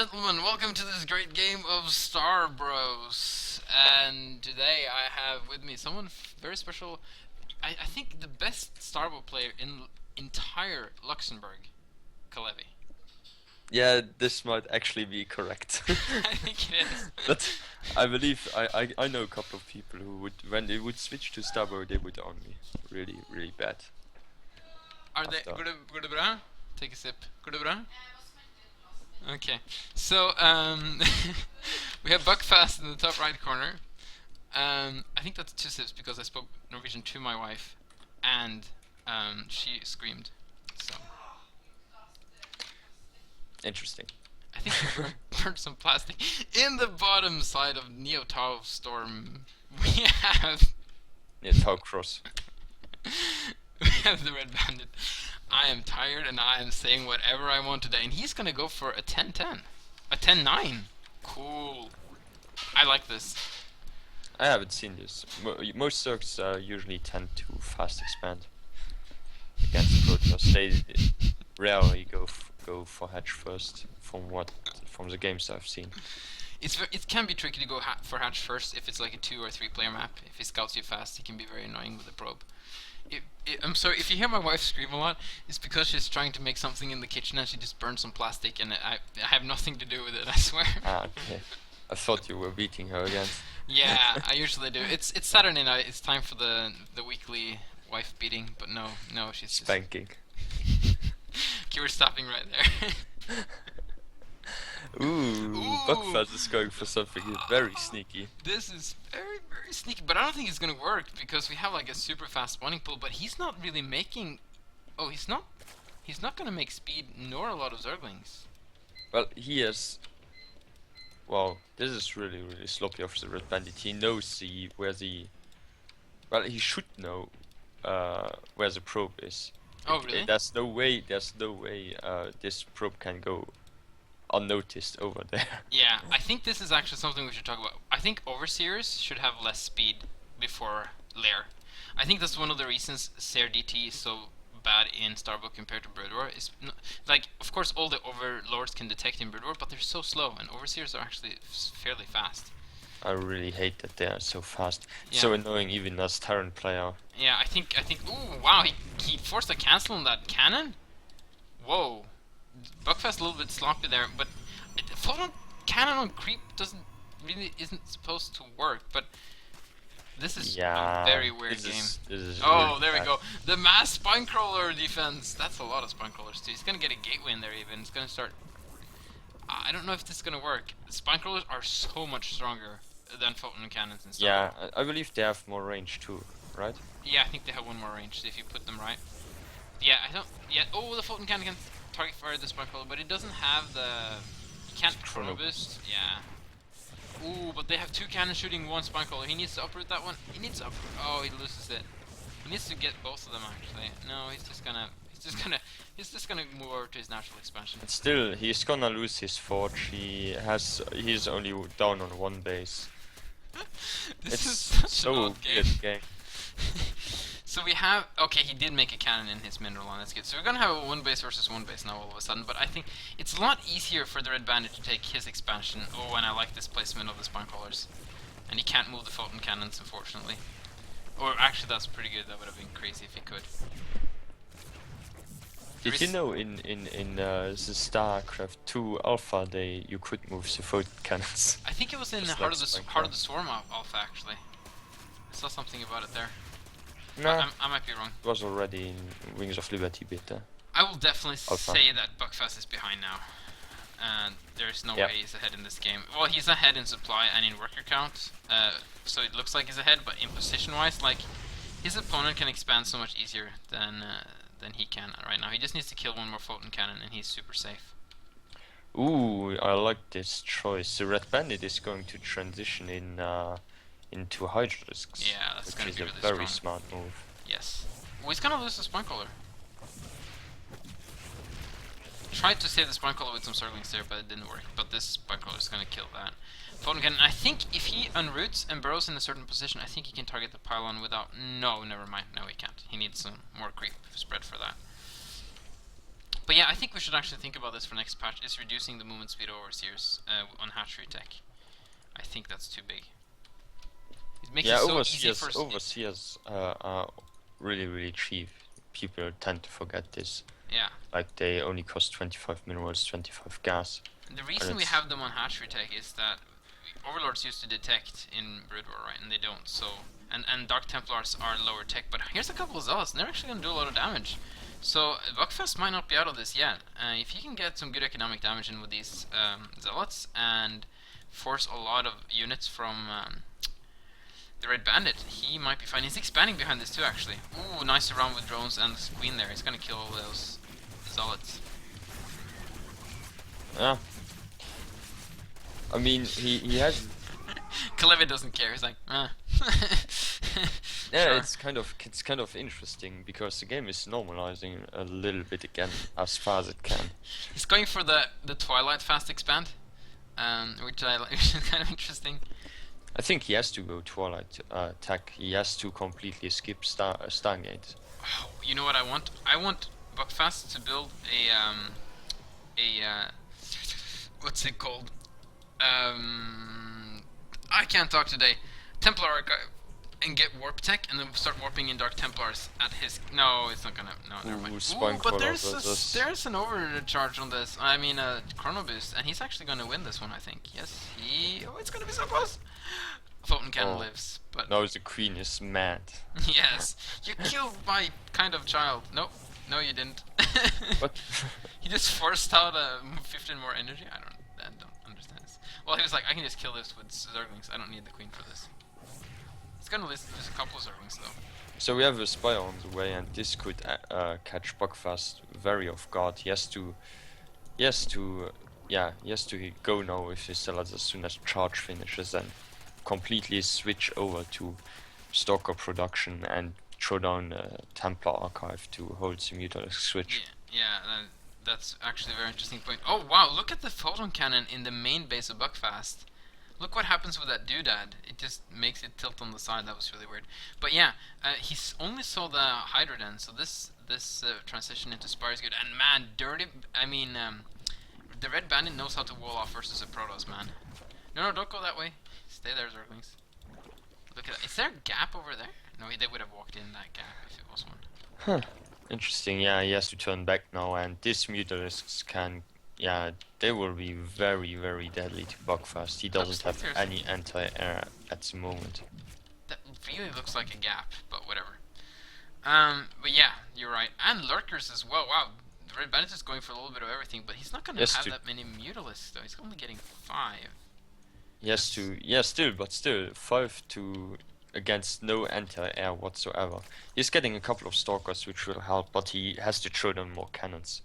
Gentlemen, welcome to this great game of Star Bros. And today I have with me someone very special. I think the best Star Bros player in entire Luxembourg, Kalevi. Yeah, this might actually be correct. I think it is. But I believe I know a couple of people who would, when they would switch to Starboard, they would own me really, really bad. Are they After. good bra? Take a sip. Good bra? Okay. So we have Buckfast in the top right corner. I think that's two sips because I spoke Norwegian to my wife, and she screamed. So Interesting. I think we burnt some plastic in the bottom side of Neo Tau Storm. We have Yeah, Tau Cross. we have the Red Bandit. I am tired and I am saying whatever I want today, and he's gonna go for a 10-10, a 10-9. Cool. I like this. I haven't seen this. Most circs usually tend to fast expand against Protoss. They rarely go for hatch first, from the games I've seen. It can be tricky to go for hatch first if it's like a 2 or 3 player map. If he scouts you fast, he can be very annoying with the probe. I'm sorry, if you hear my wife scream a lot, it's because she's trying to make something in the kitchen and she just burned some plastic, and I have nothing to do with it, I swear. Ah, okay. I thought you were beating her again. Yeah, I usually do. It's Saturday night. It's time for the weekly wife beating, but no, she's just. Spanking. Okay, we're stopping right there. Ooh, Ooh. Buckfast is going for something very sneaky. This is very sneaky, but I don't think it's gonna work because we have like a super fast spawning pool, but he's not really making. Oh, he's not. He's not gonna make speed nor a lot of Zerglings. Well, he has. Wow, this is really, really sloppy of the Red Bandit. He knows where the. Well, he should know where the probe is. Oh, really? There's no way. This probe can go unnoticed over there. Yeah, I think this is actually something we should talk about. I think Overseers should have less speed before Lair. I think that's one of the reasons Seer DT is so bad in Starbuck compared to Brood War. Like, of course, all the Overlords can detect in Brood War, but they're so slow, and Overseers are actually fairly fast. I really hate that they are so fast. Yeah. So annoying, even as Terran player. Yeah, I think. Ooh, wow! He forced a cancel on that cannon. Whoa, Buckfast a little bit sloppy there, but photon cannon on creep isn't supposed to work. But this is Yeah, a very weird this game. is Oh, really there we bad. go. The mass spinecrawler defense. That's a lot of spinecrawlers too. He's gonna get a gateway in there even. It's gonna start. I don't know if this is gonna work. Spinecrawlers are so much stronger than photon cannons and stuff. Yeah, I believe they have more range too, right? Yeah, I think they have one more range if you put them right. Yeah, I don't. Yeah. Oh, the Fulton cannon can target fire the sparkle, but it doesn't have the. You can't chrono boost. Yeah. Ooh, but they have two cannons shooting one sparkle. He needs to uproot that one. He needs to uproot. Oh, he loses it. He needs to get both of them actually. No, he's just gonna. He's just gonna move over to his natural expansion. But still, he's gonna lose his forge. He's only down on one base. This is It's such so an odd game. weird game. So we have, okay, he did make a cannon in his mineral line, that's good. So we're gonna have a one base versus one base now all of a sudden, but I think it's a lot easier for the Red Bandit to take his expansion. Oh, and I like this placement of the spine crawlers. And he can't move the photon cannons, unfortunately. Or actually, that's pretty good. That would have been crazy if he could. Did you know in the StarCraft 2 Alpha you could move the photon cannons? I think it was in Just Heart like of the Spine Heart of the Swarm Alpha, actually. I saw something about it there. No, I might be wrong. it was already in Wings of Liberty beta. I will definitely Alpha. say that Buckfast is behind now. And there's no Yep. way he's ahead in this game. Well, he's ahead in supply and in worker count, so it looks like he's ahead, but in position-wise, like, his opponent can expand so much easier than he can right now. He just needs to kill one more photon cannon and he's super safe. Ooh, I like this choice. The Red Bandit is going to transition into Hydralisks. Yeah, that's which gonna is be a really very strong. smart move. Yes. Well, he's gonna lose the spine collar. Tried to save the spine collar with some circlings there, but it didn't work. But this spine collar is gonna kill that. Photon cannon, I think if he unroots and burrows in a certain position, I think he can target the pylon without... No, never mind. No, he can't. He needs some more creep spread for that. But yeah, I think we should actually think about this for next patch. Is reducing the movement speed of overseers on hatchery tech. I think that's too big. It makes it so easy for overseers are really cheap. People tend to forget this. Yeah. Like they only cost 25 minerals, 25 gas. The reason we have them on hatchery tech is that Overlords used to detect in Brood War, right? And they don't. So and Dark Templars are lower tech. But here's a couple of Zealots, and they're actually gonna do a lot of damage. So Buckfast might not be out of this yet. If you can get some good economic damage in with these Zealots and force a lot of units from the Red Bandit, he might be fine. He's expanding behind this too, actually. Ooh, nice round with drones and the Queen there. He's gonna kill all those Zealots. Yeah. I mean, he has... Kalevi doesn't care, he's like, Yeah, sure. it's kind of interesting because the game is normalizing a little bit again as far as it can. He's going for the Twilight fast expand, which is kind of interesting. I think he has to go Twilight tech. He has to completely skip Stargate. Oh, you know what I want? I want Buckfast to build a what's it called? I can't talk today. Templar Archive. And get warp tech, and then start warping in Dark Templars at his. No, it's not gonna. No, never mind. Ooh, but there's an overcharge on this. I mean, a chrono boost, and he's actually gonna win this one, I think. Yes, he. Oh, it's gonna be so close. Photon Cannon lives, but. No, the Queen is mad. Yes, you killed my kind of child. No, you didn't. What? He just forced out 15 more energy. I don't understand this. Well, he was like, I can just kill this with Zerglings. I don't need the Queen for this. It's gonna list just a couple of Zerglings though. So we have a spy on the way, and this could catch Buckfast very off guard. He has to go now with his Zealots as soon as charge finishes, and completely switch over to Stalker production and throw down Templar Archive to hold the Mutalisk switch. Yeah, that's actually a very interesting point. Oh wow, look at the photon cannon in the main base of Buckfast. Look what happens with that doodad. It just makes it tilt on the side. That was really weird. But yeah, he only saw the Hydra Den, so this transition into Spire is good. And man, the Red Bandit knows how to wall off versus a Protoss, man. No, don't go that way. Stay there, Zerglings. Look at that. Is there a gap over there? No, they would have walked in that gap if it was one. Huh. Interesting. Yeah, he has to turn back now, and these Mutalisks can... Yeah, they will be very deadly to Buckfast. He doesn't have any anti-air at the moment. That really looks like a gap, but whatever. But yeah, you're right. And Lurkers as well. Wow, the Red Bandit is going for a little bit of everything, but he's not going to have that many Mutalisks though. He's only getting 5. Yes, yeah, still 5 to against no anti-air whatsoever. He's getting a couple of Stalkers, which will help, but he has to throw down more cannons.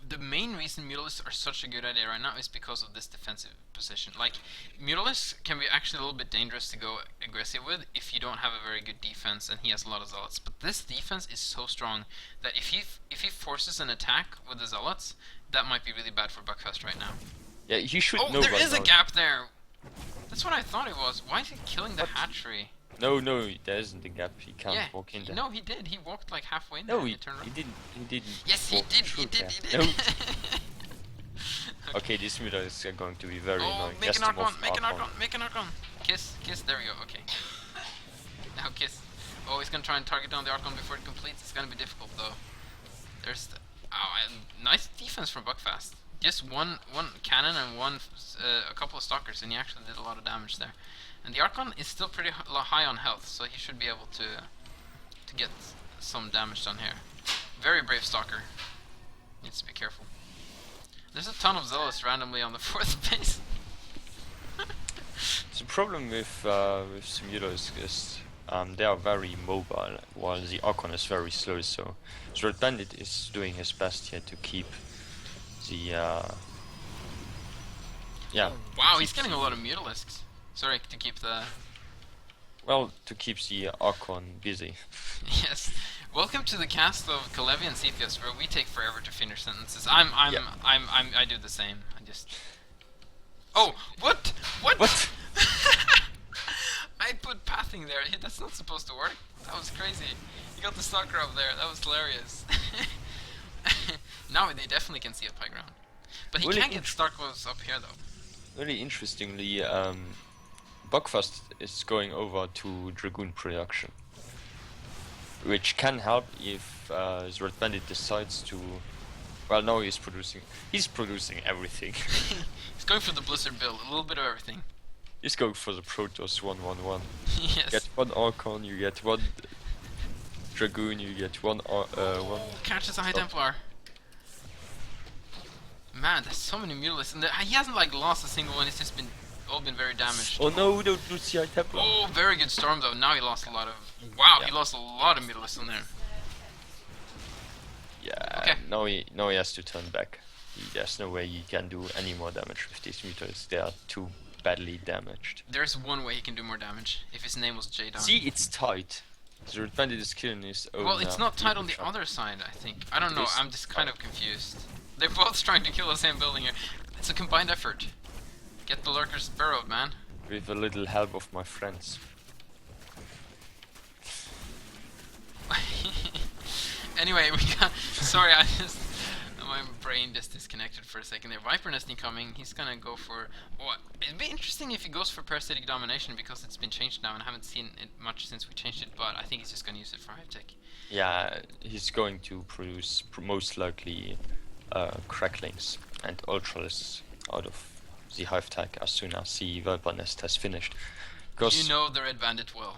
The main reason Mutalisks are such a good idea right now is because of this defensive position. Like, Mutalisks can be actually a little bit dangerous to go aggressive with if you don't have a very good defense, and he has a lot of Zealots. But this defense is so strong that if he forces an attack with the Zealots, that might be really bad for Buckfast right now. Yeah, he should know. Oh, there is a gap there! That's what I thought it was. Why is he killing the hatchery? No, there isn't a gap. He can't walk in there. No, he did. He walked like halfway in there. No, he didn't. Yes, he did. No. Okay, these Mutalisks are going to be very annoying. Make an Archon. Kiss. There we go. Okay. Now kiss. Oh, he's gonna try and target down the Archon before it completes. It's gonna be difficult though. There's nice defense from Buckfast. Just one cannon and a couple of stalkers, and he actually did a lot of damage there. And the Archon is still pretty high on health, so he should be able to get some damage done here. Very brave Stalker. Needs to be careful. There's a ton of Zealots randomly on the 4th base. The problem with Mutalisks is they are very mobile, while the Archon is very slow, so Red Bandit is doing his best here to keep the... Wow, he's getting a lot of Mutalisks. Sorry, to keep the... Well, to keep the Archon busy. Yes. Welcome to the cast of Kalevi and Cepheus, where we take forever to finish sentences. I do the same. I just... Oh, what? I put pathing there. That's not supposed to work. That was crazy. You got the stalker up there. That was hilarious. Now they definitely can see up high ground. But he Really can't get Starkos up here though. Really interestingly, Buckfast is going over to Dragoon production, which can help if the Red Bandit decides to. Well, no, he's producing everything. He's going for the Blizzard build, a little bit of everything. He's going for the Protoss 1-1-1. Yes. Get one Archon, you get one Dragoon, you get one. Catches a High Templar. Man, there's so many Mutalisks, and he hasn't like lost a single one. It's just been all been very damaged. Oh no, don't lose the High Templar. Oh, very good Storm though. Now he lost a lot of. Wow, Yeah. he lost a lot of Mutalisks in there. Yeah. Okay. Now he has to turn back. There's no way he can do any more damage with these meters. They are too badly damaged. There's one way he can do more damage. If his name was Jadon. See, it's tight. The Red Bandit is killing his own. Well, it's not tight on the other side, I think. I don't know, It is I'm just kind of confused. They're both trying to kill the same building here. It's a combined effort. Get the lurkers burrowed, man. With a little help of my friends. Anyway, we got. Sorry, I just. My brain just disconnected for a second there. Viper Nest incoming. He's gonna go for. What? It'd be interesting if he goes for Parasitic Domination because it's been changed now and I haven't seen it much since we changed it, but I think he's just gonna use it for Hive Tech. Yeah, he's going to produce most likely cracklings and ultralists out of the Hive Tech as soon as the Viper Nest has finished. Because You know the Red Bandit will.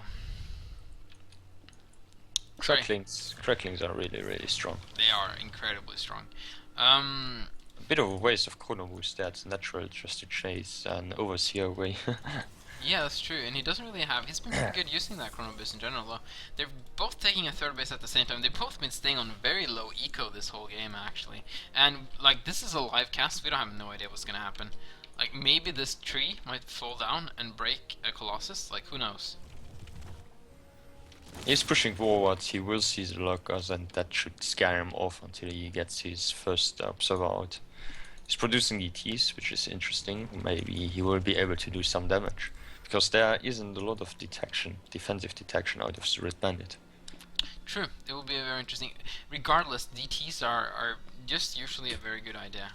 cracklings are really strong. They are incredibly strong. A bit of a waste of chrono boost. That's natural just to chase an overseer away. Yeah, that's true, and he doesn't really have. He's been pretty good using that chrono boost in general, though. They're both taking a third base at the same time. They've both been staying on very low eco this whole game, actually. And like, this is a live cast. We don't have no idea what's gonna happen. Like, maybe this tree might fall down and break a Colossus. Like, who knows? He's pushing forward. He will see the lurkers, and that should scare him off until he gets his first observer out. He's producing ETs, which is interesting. Maybe he will be able to do some damage. Because there isn't a lot of defensive detection out of the Red Bandit. True, it will be very interesting. Regardless, DTs are just usually a very good idea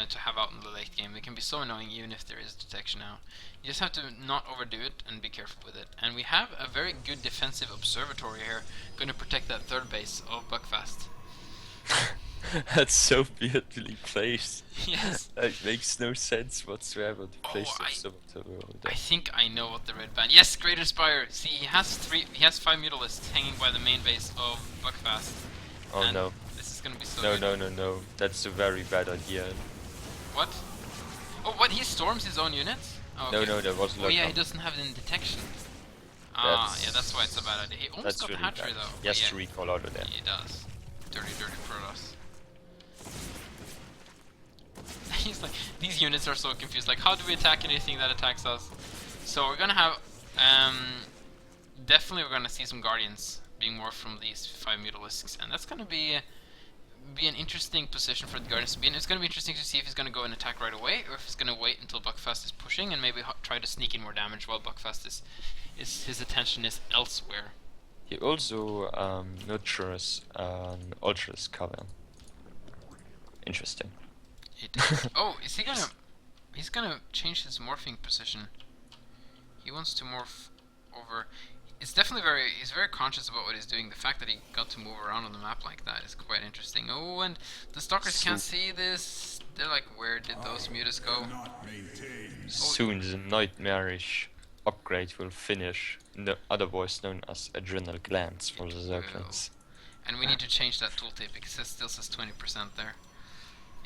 to have out in the late game. They can be so annoying even if there is detection out. You just have to not overdo it and be careful with it. And we have a very good defensive observatory here, going to protect that third base of Buckfast. That's so beautifully placed. Yes. It makes no sense whatsoever to place I- observatory over I there. think I know what the red band. Yes, Greater Spire. See, he has 5 Mutalisks hanging by the main base of Buckfast. Oh and no. This is gonna be so No, good. no. That's a very bad idea. What? Oh, what? He storms his own units? Oh, okay. No, that was Oh yeah, lurker. he doesn't have it in detection. Ah, That's- yeah, that's why it's a bad idea. He almost That's got the really hatchery bad. though. He has yeah, to recall out of there. he does. Dirty Protoss. He's like, these units are so confused. Like, how do we attack anything that attacks us? So we're gonna have, definitely we're gonna see some Guardians being morphed from these 5 Mutalisks, and that's gonna be an interesting position for the Guardians to be in. It's gonna be interesting to see if he's gonna go and attack right away, or if he's gonna wait until Buckfast is pushing and maybe try to sneak in more damage while Buckfast is his attention is elsewhere. He also nurtures an Ultralis cavern. Interesting. Oh, is he gonna? He's gonna change his morphing position. He wants to morph over. It's definitely he's very conscious about what he's doing. The fact that he got to move around on the map like that is quite interesting. Oh, and the stalkers can't see this. They're like, where did those mutas go? Soon the nightmarish upgrade will finish, otherwise known as adrenal glands for the Zerglings. And we need to change that tooltip because it still says 20% there.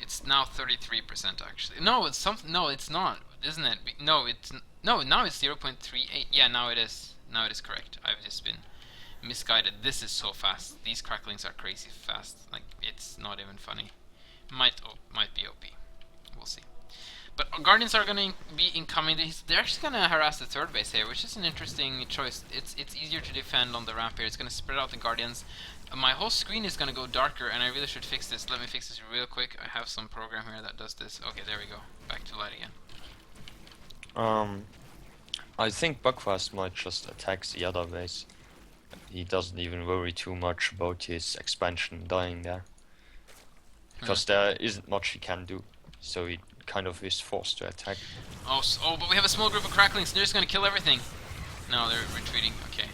It's now 33% actually. No, it's something. No, it's not, isn't it? No, it's no. Now it's 0.38. Yeah, now it is. Now it is correct. I've just been misguided. This is so fast. These cracklings are crazy fast. Like, it's not even funny. Might be OP. We'll see. But Guardians are gonna be incoming. They're actually gonna harass the third base here, which is an interesting choice. It's easier to defend on the ramp here. It's gonna spread out the Guardians. My whole screen is gonna go darker, and I really should fix this. Let me fix this real quick. I have some program here that does this. Okay, there we go. Back to light again. I think Buckfast might just attack the other base. He doesn't even worry too much about his expansion dying there. because there isn't much he can do, so he kind of is forced to attack. Oh, but we have a small group of cracklings. They're just gonna kill everything. No, they're retreating. Okay.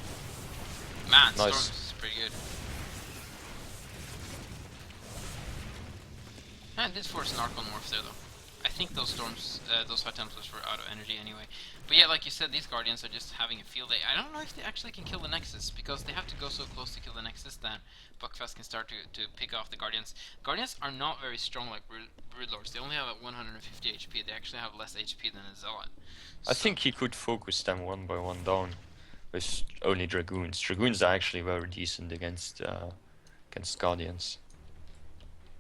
Man, Nice. Storm is pretty good. I did force an Archon Morph there, though. I think those storms, those High Templars were out of energy anyway. But yeah, like you said, these Guardians are just having a field day. I don't know if they actually can kill the Nexus, because they have to go so close to kill the Nexus that Buckfast can start to pick off the Guardians. Guardians are not very strong like Broodlords. They only have 150 HP. They actually have less HP than a Zealot. I think he could focus them one by one down with only Dragoons. Dragoons are actually very decent against Guardians.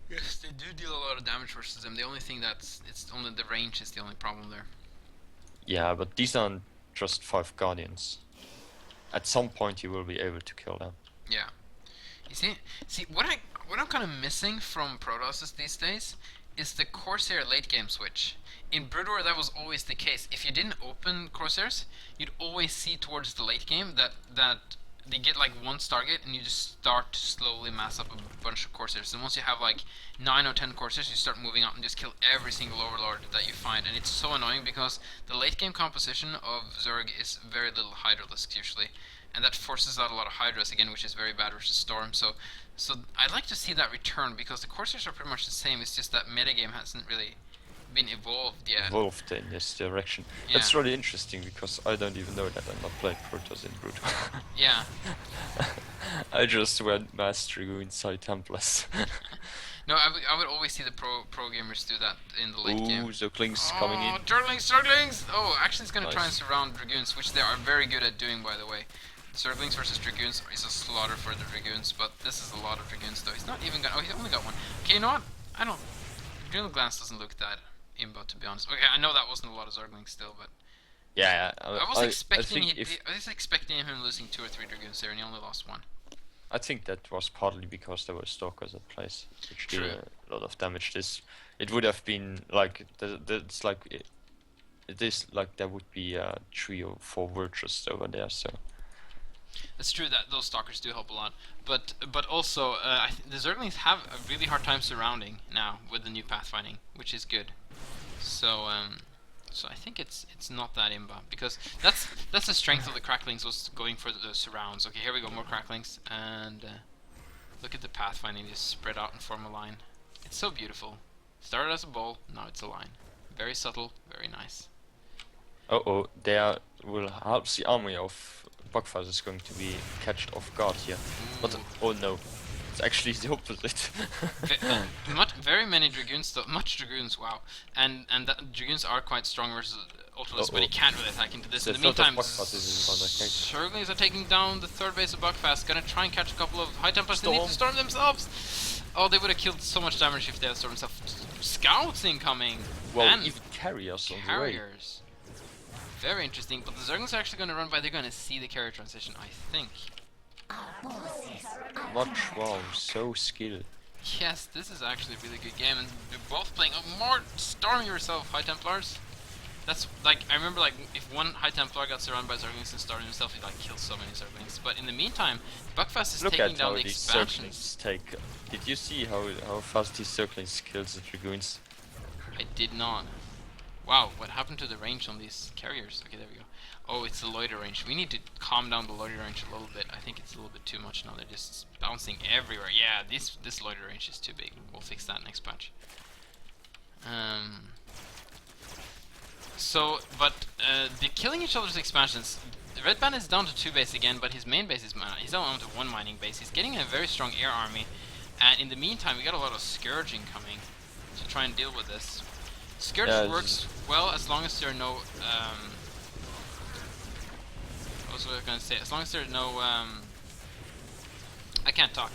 Yes, they do deal a lot of damage versus them. The only thing it's only the range is the only problem there. Yeah, but these aren't just 5 Guardians. At some point you will be able to kill them. Yeah. You see what I'm kind of missing from Protosses these days is the Corsair late game switch. In Brood War that was always the case. If you didn't open Corsairs, you'd always see towards the late game that they get like one Stargate and you just start to slowly mass up a bunch of Corsairs. And once you have like 9 or 10 Corsairs, you start moving up and just kill every single Overlord that you find. And it's so annoying because the late game composition of Zerg is very little Hydralisks usually. And that forces out a lot of Hydras again, which is very bad versus Storm. So I'd like to see that return because the Corsairs are pretty much the same. It's just that metagame hasn't really been evolved yet. Evolved in this direction. Yeah. That's really interesting because I don't even know that I'm not playing Protoss in Brood. Yeah. I just went Mass Dragoons, High Templars. No, I would always see the pro gamers do that in the late game. Ooh, Zerglings coming in. Zerglings! Oh, actually it's gonna Nice. try and surround Dragoons, which they are very good at doing, by the way. Zerglings versus Dragoons is a slaughter for the Dragoons, but this is a lot of Dragoons though. He's not even gonna... Oh, he's only got one. Okay, you know what? I don't... Adrenal Glance doesn't look that imbo, to be honest. Okay, I know that wasn't a lot of Zerglings still, but... Yeah, I was expecting him losing 2 or 3 Dragoons there, and he only lost 1. I think that was partly because there were Stalkers at place, which did True. a lot of damage. It would have been like it's like it is like there would be 3 or 4 Vultures over there. So It's true that those Stalkers do help a lot, but also the Zerglings have a really hard time surrounding now with the new pathfinding, which is good. So so I think it's not that imba because that's the strength of the Cracklings was going for the surrounds. Okay, here we go, more Cracklings, and look at the pathfinding just spread out and form a line. It's so beautiful. Started as a ball, now it's a line. Very subtle, very nice. there will help the army of Buckfast is going to be catched off guard here. But oh no, it's actually the opposite. Very many Dragoons though, much Dragoons, wow. And Dragoons are quite strong versus Ultralisk, but he can't really attack into this. The In the meantime, Buckfast is in Zerglings are taking down the 3rd base of Buckfast, gonna try and catch a couple of High Templars. They need to storm themselves! Oh, they would have killed so much damage if they had stormed themselves. Scouts incoming! Well, and even carriers on the way. carriers. Very interesting, but the Zerglings are actually gonna run by, they're gonna see the carrier transition, I think. Wow, so skilled. Yes, this is actually a really good game, and you're both playing more storm yourself, High Templars. That's like, I remember like if one High Templar got surrounded by Zerglings and started himself, he'd like kill so many Zerglings. But in the meantime, Buckfast is taking down the expansions. Did you see how fast these Zerglings kills the Dragoons? I did not. Wow, what happened to the range on these carriers? Okay, there we go. Oh, it's the loiter range. We need to calm down the loiter range a little bit. I think it's a little bit too much now. They're just bouncing everywhere. Yeah, this loiter range is too big. We'll fix that next patch. The killing each other's expansions. The Red Band is down to 2 base again, but his main base is he's down to 1 mining base. He's getting a very strong air army, and in the meantime, we got a lot of scourging coming to try and deal with this. Scourge works well as long as there are no. What was I gonna say? As long as there are no. I can't talk.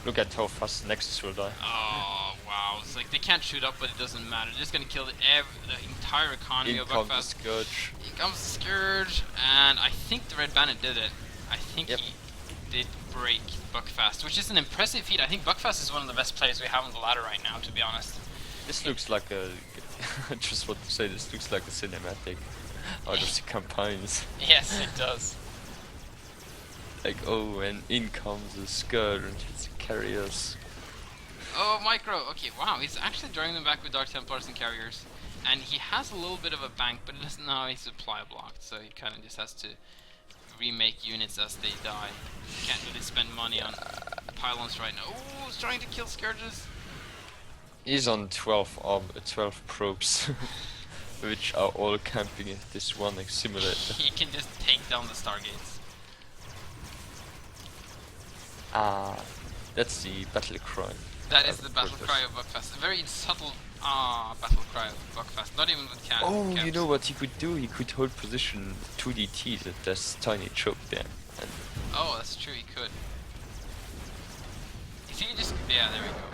Look at how fast Nexus will die. Oh wow! It's like they can't shoot up, but it doesn't matter. They're just gonna kill the entire economy of Buckfast. Scourge. Here comes the Scourge, and I think the Red Bandit did it. I think he did break Buckfast, which is an impressive feat. I think Buckfast is one of the best players we have on the ladder right now, to be honest. This looks like a. I just want to say this looks like a cinematic out of the campaigns. Yes, it does. Like, oh, and in comes the Scourge and it's carriers. Oh, micro. Okay, wow. He's actually drawing them back with Dark Templars and Carriers. And he has a little bit of a bank, but it doesn't know how he's supply blocked. So he kind of just has to remake units as they die. Can't really spend money on pylons right now. Oh, he's trying to kill Scourges. He's on 12 probes, which are all camping at this one simulator. He can just take down the Stargates. Ah, that's the battle cry. That is the battle cry of Buckfast. A very subtle battle cry of Buckfast. Not even with caps. Oh, you know what he could do? He could hold position 2DTs at this tiny choke there. And Oh, that's true, he could. If you just... Yeah, there we go.